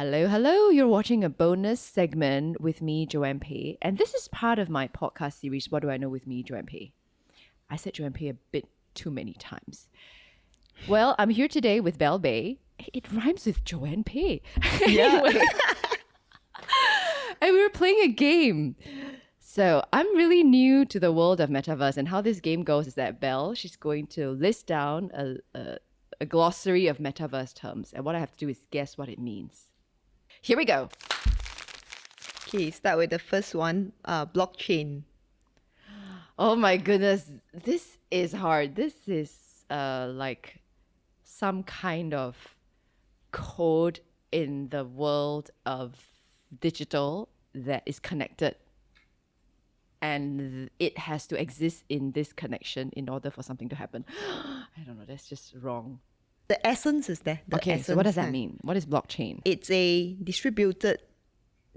Hello, hello. You're watching a bonus segment with me, Joanne Peh. And this is part of my podcast series, What Do I Know with me, Joanne Peh. I said Joanne Peh a bit too many times. Well, I'm here today with Bell Beh. It rhymes with Joanne Peh. Yeah. Anyway. And we were playing a game. So I'm really new to the world of Metaverse, and how this game goes is that Belle, she's going to list down a glossary of Metaverse terms, and what I have to do is guess what it means. Here we go. Okay, start with the first one, blockchain. Oh my goodness, this is hard. This is like some kind of code in the world of digital that is connected, and it has to exist in this connection in order for something to happen. I don't know, that's just wrong. The essence is there. So what does that mean? What is blockchain? It's a distributed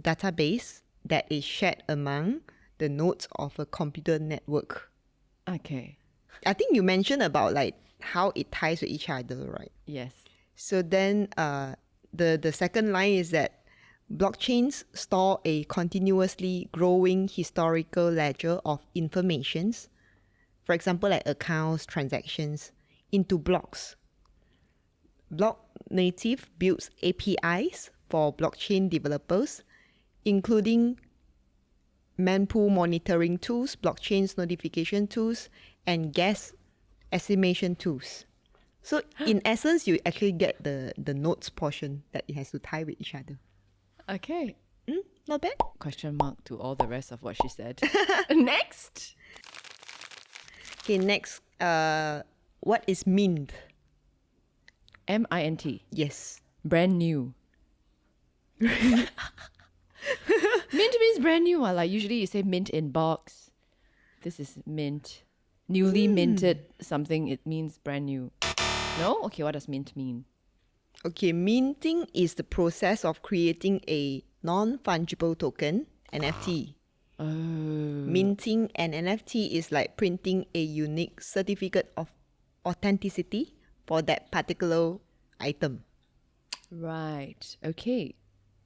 database that is shared among the nodes of a computer network. Okay. I think you mentioned about like how it ties with each other, right? Yes. So then the second line is that blockchains store a continuously growing historical ledger of informations, for example, like accounts, transactions, into blocks. Block Native builds APIs for blockchain developers, including mempool monitoring tools, blockchains notification tools, and gas estimation tools. So in essence, you actually get the nodes portion that it has to tie with each other. Okay. Not bad. Question mark to all the rest of what she said. Next. Okay, next, what is mint? MINT. Yes. Brand new. Mint means brand new. Like usually you say mint in box. This is mint. Newly minted something, it means brand new. No? Okay, what does mint mean? Okay, minting is the process of creating a non-fungible token, NFT. Oh. Minting an NFT is like printing a unique certificate of authenticity for that particular item. Right. Okay.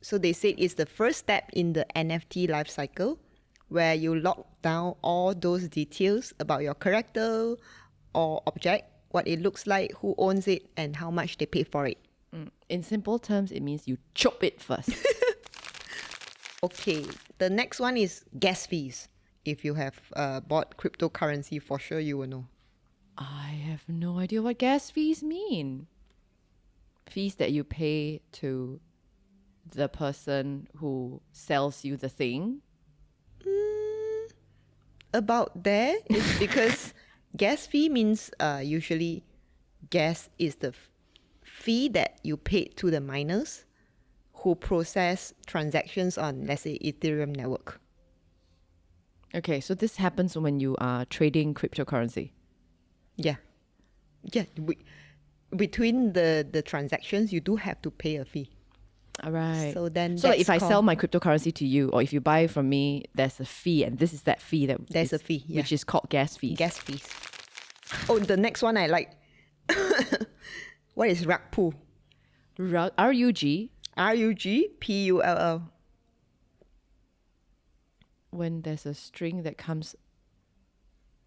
So they said it's the first step in the NFT life cycle where you lock down all those details about your character or object, what it looks like, who owns it, and how much they pay for it. In simple terms, it means you chop it first. Okay, the next one is gas fees. If you have bought cryptocurrency, for sure you will know. I have no idea what gas fees mean. Fees that you pay to the person who sells you the thing. About there is because gas fee means usually gas is the fee that you paid to the miners who process transactions on, let's say, Ethereum network. Okay, so this happens when you are trading cryptocurrency. Yeah. Between the transactions, you do have to pay a fee. All right. So then So like that's if I called- sell my cryptocurrency to you, or if you buy from me, there's a fee, and this is that fee that There's a fee, yeah. which is called gas fees. gas fees. Oh, the next one I like. What is rug pull? RUG. RUGPULL. When there's a string that comes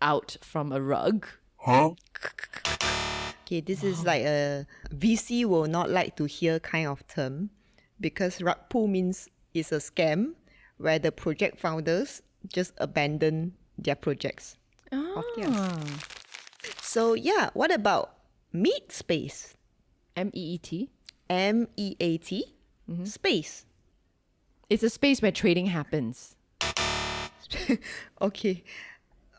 out from a rug. Okay, this is like a VC will not like to hear kind of term because rug pull means it's a scam where the project founders just abandon their projects. Of theirs. So yeah, what about meat space? MEET. MEAT space. It's a space where trading happens. Okay,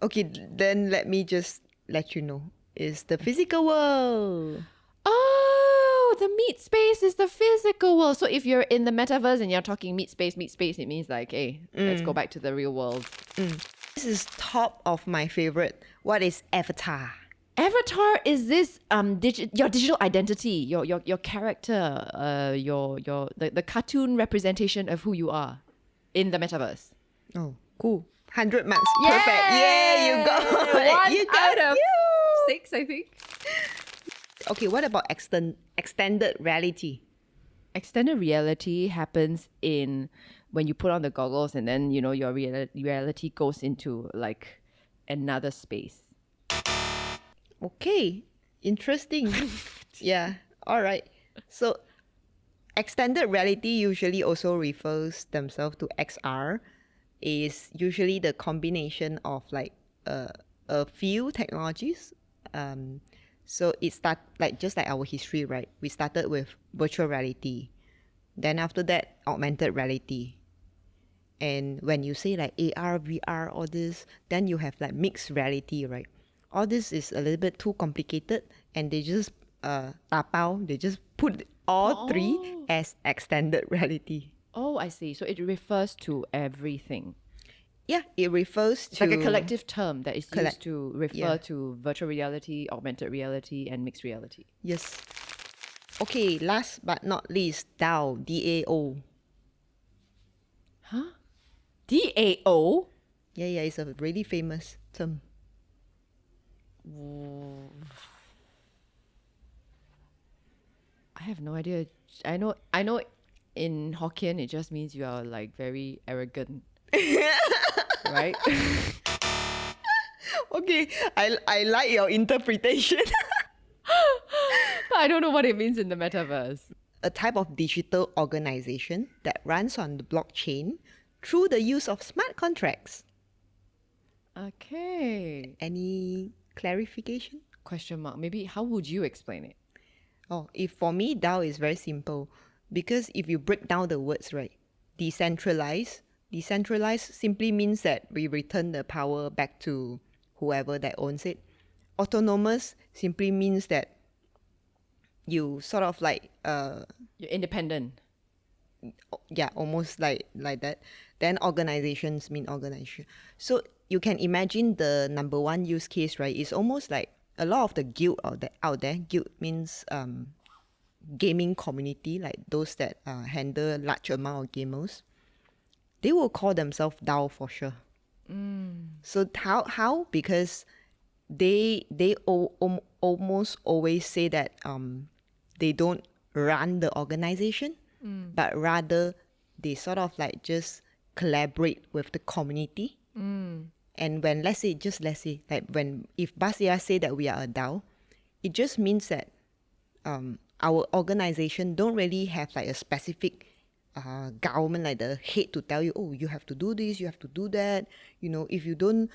then let me just let you know. It's the physical world. Oh, the meat space is the physical world. So if you're in the metaverse and you're talking meat space, it means like, hey, let's go back to the real world. This is top of my favorite. What is avatar? Avatar is this your digital identity, your character, the cartoon representation of who you are in the metaverse. Oh, cool. 100 marks. Perfect. Yeah, you got it. One You got out of it. 6, I think. Okay, what about extended reality? extended reality happens in when you put on the goggles and then your reality goes into like another space. Okay, interesting. Yeah, all right. So extended reality usually also refers themselves to XR, is usually the combination of like a few technologies. Um, so it start like just like our history, right? We started with virtual reality, then after that augmented reality, and when you say like AR, VR, all this, then you have like mixed reality, right? All this is a little bit too complicated, and they just tapao, they just put all three Oh. as extended reality. Oh, I see. So it refers to everything. Yeah, it refers It's to like a collective term that is collect. used to refer Yeah. to virtual reality, augmented reality, and mixed reality. Yes. Okay, last but not least, DAO, DAO. Huh? DAO? Yeah, yeah, it's a really famous term. I have no idea. I know in Hokkien it just means you are like very arrogant. Right? Okay, I like your interpretation. But I don't know what it means in the metaverse. A type of digital organization that runs on the blockchain through the use of smart contracts. Okay. Any clarification? Question mark. Maybe how would you explain it? Oh, if for me, DAO is very simple because if you break down the words, right, decentralized simply means that we return the power back to whoever that owns it. Autonomous simply means that you sort of like You're independent. yeah, almost like that. Then organizations mean organization. So you can imagine the number one use case, right? It's almost like a lot of the guild out there. Guild means gaming community, like those that handle large amount of gamers. They will call themselves DAO for sure. So how? Because they almost always say that they don't run the organization, but rather they sort of like just collaborate with the community. And when let's say like when if Basia say that we are a DAO, it just means that our organization don't really have like a specific government like the head to tell you, oh, you have to do this, you have to do that. You know, if you don't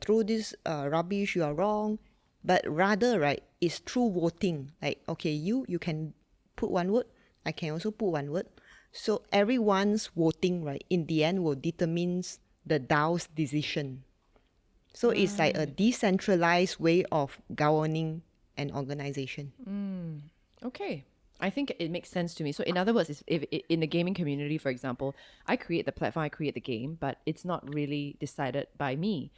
throw this rubbish, you are wrong. But rather, right, it's through voting. Like, okay, you can put one word, I can also put one word. So everyone's voting, right, in the end will determines the DAO's decision. So it's like a decentralized way of governing an organization. Okay. I think it makes sense to me. So, in other words, if in the gaming community, for example, I create the platform, I create the game, but it's not really decided by me.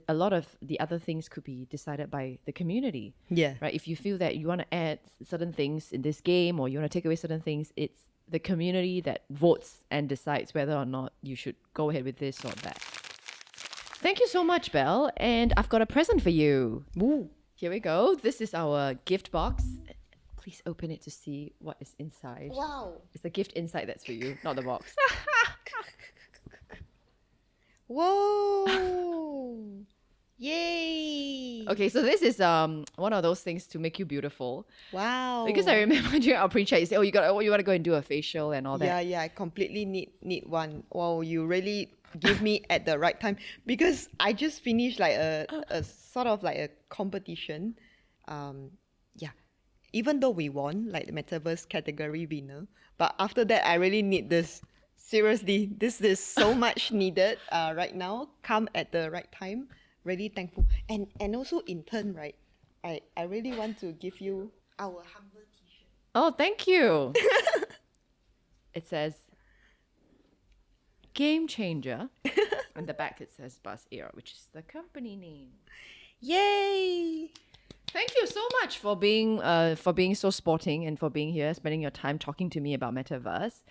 A lot of the other things could be decided by the community. Yeah. Right? If you feel that you want to add certain things in this game or you want to take away certain things, it's the community that votes and decides whether or not you should go ahead with this or that. Thank you so much, Belle. And I've got a present for you. Ooh. Here we go. This is our gift box. Please open it to see what is inside. Wow. It's the gift inside that's for you, not the box. Whoa. Yay. Okay, so this is one of those things to make you beautiful. Wow. Because I remember during our pre-chat, you said, "Oh, you want to go and do a facial and all Yeah, that." yeah, I completely need one. Wow, you really give me at the right time because I just finished like a sort of like a competition. Yeah. Even though we won like the Metaverse category winner, but after that I really need this. Seriously, this is so much needed right now. Come at the right time. Really thankful. And also in turn, right, I really want to give you our humble t-shirt. Oh, thank you. It says Game Changer. On the back it says Buzz Ear, which is the company name. Yay! Thank you so much for being so sporting and for being here, spending your time talking to me about Metaverse.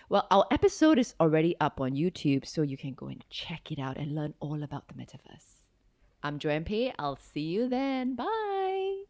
Well, our episode is already up on YouTube, so you can go and check it out and learn all about the Metaverse. I'm Joanne Peh. I'll see you then. Bye.